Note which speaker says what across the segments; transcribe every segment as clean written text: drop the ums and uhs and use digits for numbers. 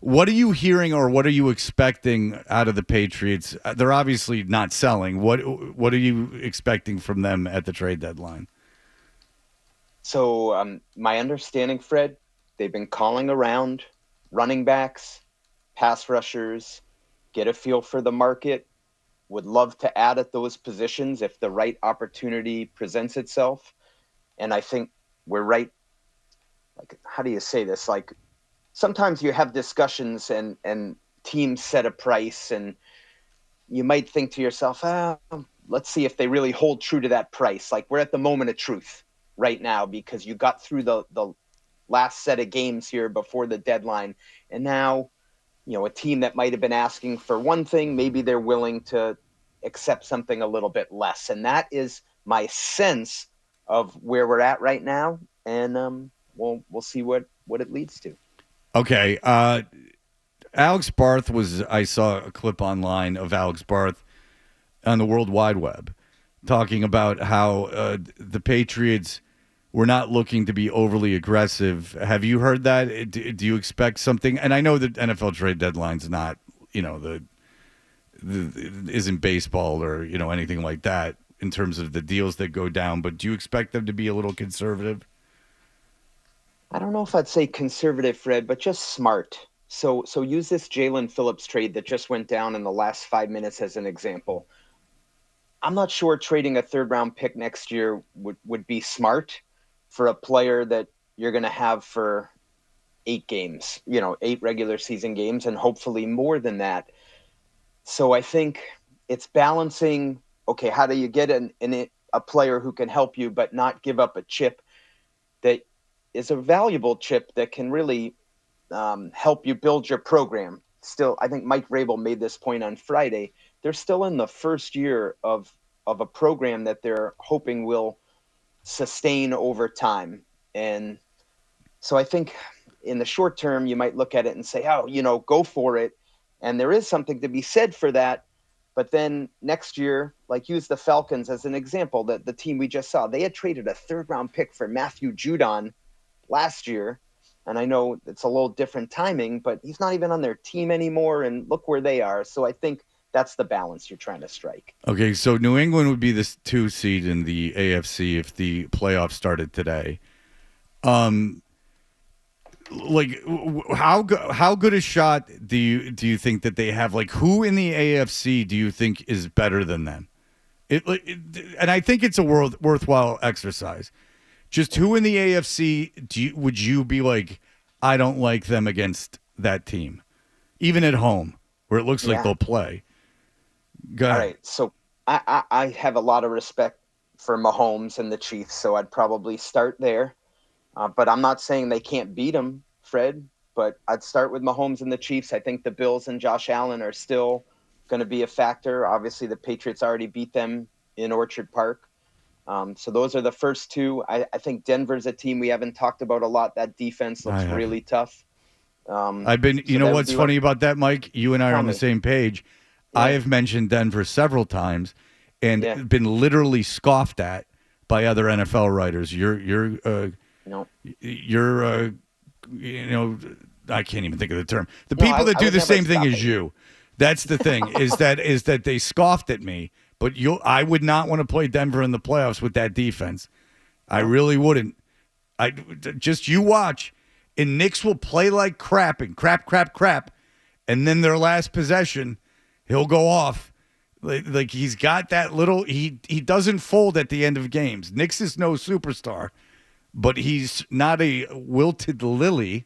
Speaker 1: What are you hearing or what are you expecting out of the Patriots? They're obviously not selling. What are you expecting from them at the trade deadline?
Speaker 2: So my understanding, Fred, they've been calling around running backs, pass rushers, get a feel for the market. Would love to add at those positions if the right opportunity presents itself. And I think we're right. Like, how do you say this? Like, sometimes you have discussions and teams set a price, and you might think to yourself, let's see if they really hold true to that price. Like, we're at the moment of truth right now because you got through the last set of games here before the deadline. And now, a team that might have been asking for one thing, maybe they're willing to accept something a little bit less. And that is my sense of where we're at right now. And we'll see what it leads to.
Speaker 1: Okay. Alex Barth I saw a clip online of Alex Barth on the World Wide Web talking about how the Patriots were not looking to be overly aggressive. Have you heard that? Do you expect something? And I know that NFL trade deadline's not, isn't baseball or, anything like that in terms of the deals that go down, but do you expect them to be a little conservative?
Speaker 2: I don't know if I'd say conservative, Fred, but just smart. So use this Jalen Phillips trade that just went down in the last 5 minutes as an example. I'm not sure trading a third round pick next year would be smart for a player that you're going to have for 8 games, 8 regular season games, and hopefully more than that. So I think it's balancing, okay, how do you get a player who can help you but not give up a chip that is a valuable chip that can really help you build your program. Still, I think Mike Rabel made this point on Friday. They're still in the first year of a program that they're hoping will sustain over time. And so I think in the short term, you might look at it and say, go for it. And there is something to be said for that. But then next year, like use the Falcons as an example, that the team we just saw, they had traded a third-round pick for Matthew Judon last year. And I know it's a little different timing, but he's not even on their team anymore. And look where they are. So I think that's the balance you're trying to strike.
Speaker 1: Okay, so New England would be this 2 seed in the AFC if the playoffs started today. Like how good a shot do you think that they have? Like, who in the AFC do you think is better than them? And I think it's a worthwhile exercise. Just who in the AFC would you be like, I don't like them against that team, even at home where it looks like they'll play. Go ahead.
Speaker 2: All right, so I have a lot of respect for Mahomes and the Chiefs, so I'd probably start there. But I'm not saying they can't beat them, Fred. But I'd start with Mahomes and the Chiefs. I think the Bills and Josh Allen are still going to be a factor. Obviously, the Patriots already beat them in Orchard Park. So those are the first two. I think Denver's a team we haven't talked about a lot. That defense looks really tough.
Speaker 1: I've been, you know what's funny about that, Mike? You and I are on the same page. Yeah. I have mentioned Denver several times and been literally scoffed at by other NFL writers. I can't even think of the term. The people that do the same thing as you. That's the thing is that they scoffed at me, but I would not want to play Denver in the playoffs with that defense. I really wouldn't. You watch, and Knicks will play like crap and crap, and then their last possession, he'll go off. Like he's got that little. He doesn't fold at the end of games. Knicks is no superstar, but he's not a wilted lily.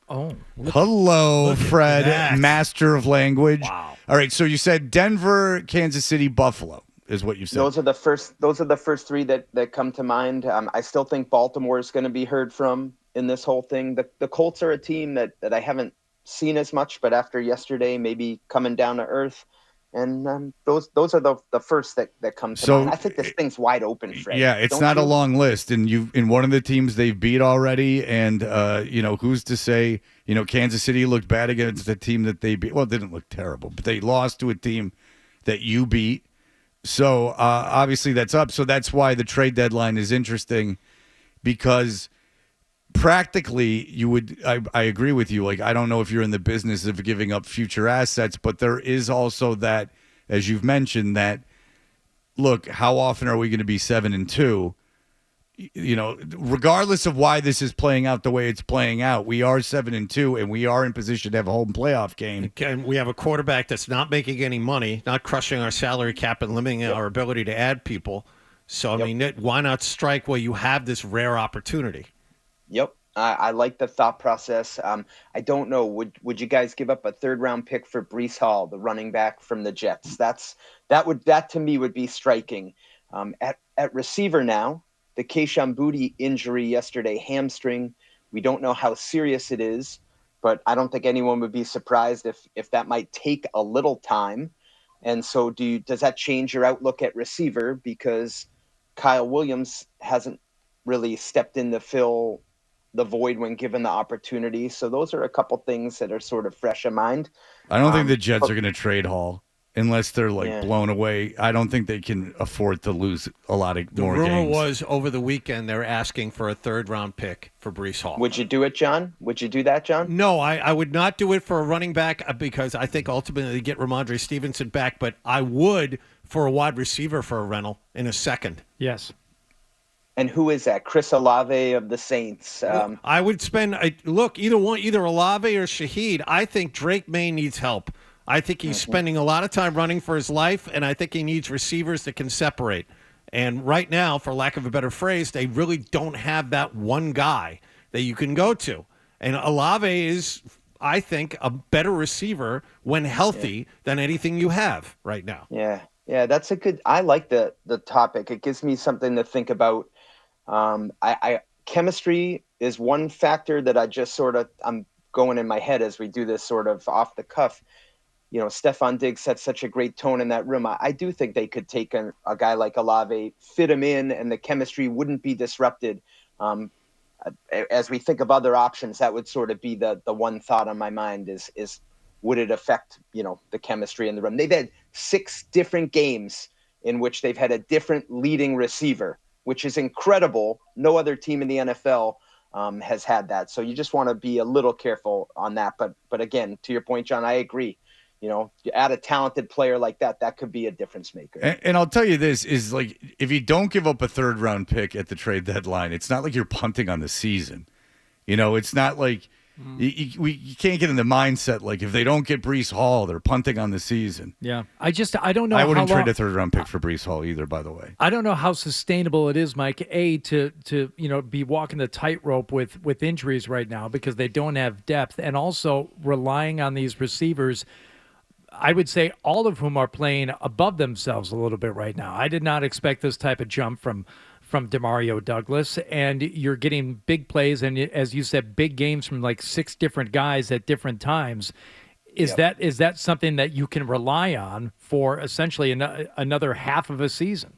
Speaker 3: Oh,
Speaker 1: hello, Fred, master of language.
Speaker 3: Wow.
Speaker 1: All right, so you said Denver, Kansas City, Buffalo is what you said.
Speaker 2: Those are the first three that come to mind. I still think Baltimore is going to be heard from in this whole thing. The Colts are a team that I haven't seen as much, but after yesterday, maybe coming down to earth. And those are the first that come to mind. I think this thing's wide open, Fred.
Speaker 1: Yeah, it's not a long list, and you've in one of the teams they've beat already, and who's to say Kansas City looked bad against the team that they beat. Well, it didn't look terrible, but they lost to a team that you beat. So obviously that's up. So that's why the trade deadline is interesting, because practically, you would. I agree with you. Like, I don't know if you're in the business of giving up future assets, but there is also that, as you've mentioned, that look, how often are we going to be 7-2? You know, regardless of why this is playing out the way it's playing out, we are 7-2, and we are in position to have a home playoff game.
Speaker 3: And we have a quarterback that's not making any money, not crushing our salary cap and limiting our ability to add people. So, I mean, why not strike while you have this rare opportunity?
Speaker 2: Yep. I like the thought process. I don't know. Would you guys give up a 3rd-round pick for Breece Hall, the running back from the Jets? That to me would be striking. At receiver now, the Kayshon Boutte injury yesterday, hamstring. We don't know how serious it is, but I don't think anyone would be surprised if that might take a little time. And so does that change your outlook at receiver? Because Kyle Williams hasn't really stepped in to fill the void when given the opportunity. So those are a couple things that are sort of fresh in mind.
Speaker 1: I don't think the Jets are going to trade Hall unless they're blown away. I don't think they can afford to lose a lot of more games.
Speaker 3: The rumor was over the weekend they're asking for a 3rd-round pick for Breece Hall.
Speaker 2: Would you do it, John? Would you do that, John?
Speaker 3: No, I would not do it for a running back because I think ultimately they get Ramondre Stevenson back, but I would for a wide receiver for a rental in a second.
Speaker 4: Yes.
Speaker 2: And who is that? Chris Olave of the Saints.
Speaker 3: I would spend either Olave or Shaheed. I think Drake May needs help. I think he's spending a lot of time running for his life, and I think he needs receivers that can separate. And right now, for lack of a better phrase, they really don't have that one guy that you can go to. And Olave is, I think, a better receiver when healthy than anything you have right now.
Speaker 2: Yeah, that's a good. I like the topic. It gives me something to think about. Chemistry is one factor that I just I'm going in my head as we do this sort of off the cuff. You know, Stephon Diggs set such a great tone in that room. I do think they could take a guy like Olave, fit him in, and the chemistry wouldn't be disrupted. As we think of other options, that would sort of be the one thought on my mind is would it affect, the chemistry in the room? They've had 6 different games in which they've had a different leading receiver, which is incredible. No other team in the NFL has had that. So you just want to be a little careful on that. But again, to your point, John, I agree. You add a talented player like that could be a difference maker.
Speaker 1: And I'll tell you this is like, if you don't give up a 3rd-round pick at the trade deadline, it's not like you're punting on the season. It's not like you can't get in the mindset like if they don't get Breece Hall, they're punting on the season.
Speaker 4: Yeah. I don't know.
Speaker 1: I wouldn't trade a 3rd-round pick for Breece Hall either, by the way.
Speaker 4: I don't know how sustainable it is, Mike, to be walking the tightrope with injuries right now because they don't have depth, and also relying on these receivers, I would say all of whom are playing above themselves a little bit right now. I did not expect this type of jump from Demario Douglas, and you're getting big plays and, as you said, big games from like 6 different guys at different times. Is that something that you can rely on for essentially another half of a season?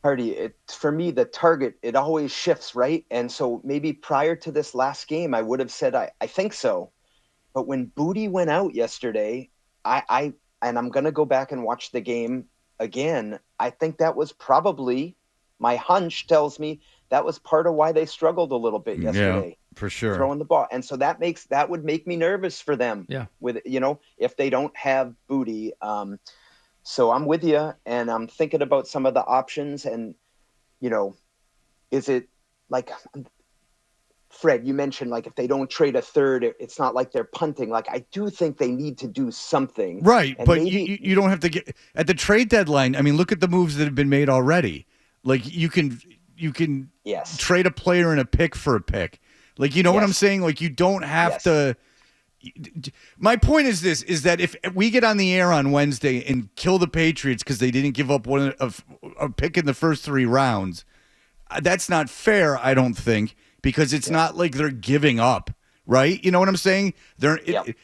Speaker 2: Hardy, for me, the target, it always shifts, right? And so maybe prior to this last game, I would have said, I think so. But when Boutte went out yesterday, and I'm going to go back and watch the game again, I think that was probably, my hunch tells me, that was part of why they struggled a little bit yesterday.
Speaker 1: Yeah, for sure.
Speaker 2: Throwing the ball. And so that would make me nervous for them.
Speaker 4: Yeah.
Speaker 2: With, if they don't have Boutte. So I'm with you, and I'm thinking about some of the options, and, is it like, Fred, you mentioned like if they don't trade a 3rd, it's not like they're punting. Like I do think they need to do something.
Speaker 1: Right, but you don't have to get at the trade deadline. I mean, look at the moves that have been made already. Like you can trade a player and a pick for a pick. Like what I'm saying? Like you don't have to. My point is this: is that if we get on the air on Wednesday and kill the Patriots because they didn't give up a pick in the first 3 rounds, that's not fair. I don't think. Because it's not like they're giving up, right? You know what I'm saying?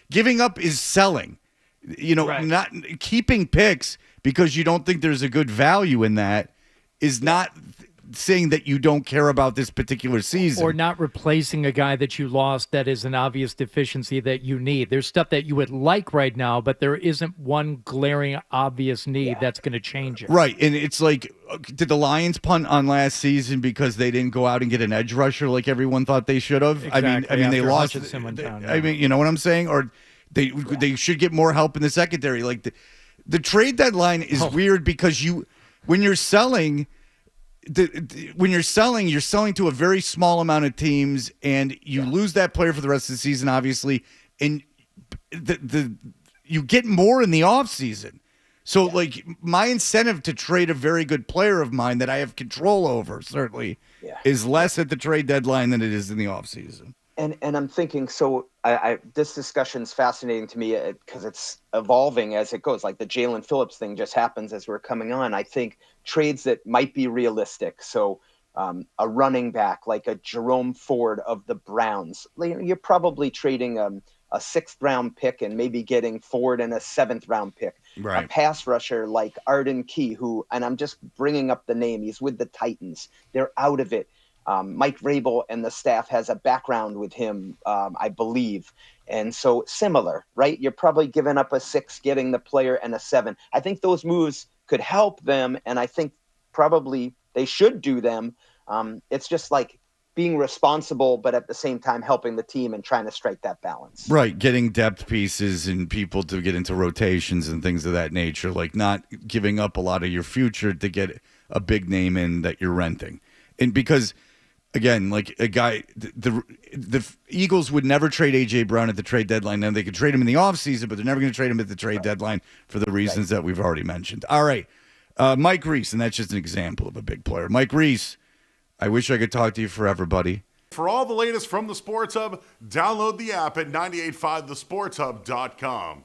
Speaker 1: Giving up is selling. Not keeping picks because you don't think there's a good value in that is not saying that you don't care about this particular season.
Speaker 4: Or not replacing a guy that you lost that is an obvious deficiency that you need. There's stuff that you would like right now, but there isn't one glaring obvious need that's going to change it.
Speaker 1: Right, and it's like, did the Lions punt on last season because they didn't go out and get an edge rusher like everyone thought they should have?
Speaker 4: Exactly.
Speaker 1: I mean, they lost.
Speaker 4: Town,
Speaker 1: I mean, you know what I'm saying? Or they should get more help in the secondary. Like the trade deadline is weird because when you're selling. You're selling to a very small amount of teams, and you lose that player for the rest of the season, obviously, and you get more in the offseason. So, like, my incentive to trade a very good player of mine that I have control over, certainly, is less at the trade deadline than it is in the offseason.
Speaker 2: And I'm thinking, so this discussion's fascinating to me because it's evolving as it goes. Like the Jalen Phillips thing just happens as we're coming on. I think trades that might be realistic. So a running back like a Jerome Ford of the Browns, you're probably trading a 6th round pick and maybe getting Ford and a 7th round pick.
Speaker 1: Right.
Speaker 2: A pass rusher like Arden Key, and I'm just bringing up the name. He's with the Titans. They're out of it. Mike Vrabel and the staff has a background with him, I believe. And so similar, right? You're probably giving up a 6, getting the player, and a 7. I think those moves could help them, and I think probably they should do them. It's just like being responsible, but at the same time helping the team and trying to strike that balance.
Speaker 1: Right, getting depth pieces and people to get into rotations and things of that nature, like not giving up a lot of your future to get a big name in that you're renting. And because, again, like a guy, the Eagles would never trade A.J. Brown at the trade deadline. Now, they could trade him in the offseason, but they're never going to trade him at the trade deadline for the reasons that we've already mentioned. All right, Mike Reiss, and that's just an example of a big player. Mike Reiss, I wish I could talk to you forever, buddy.
Speaker 5: For all the latest from the Sports Hub, download the app at 985thesportshub.com.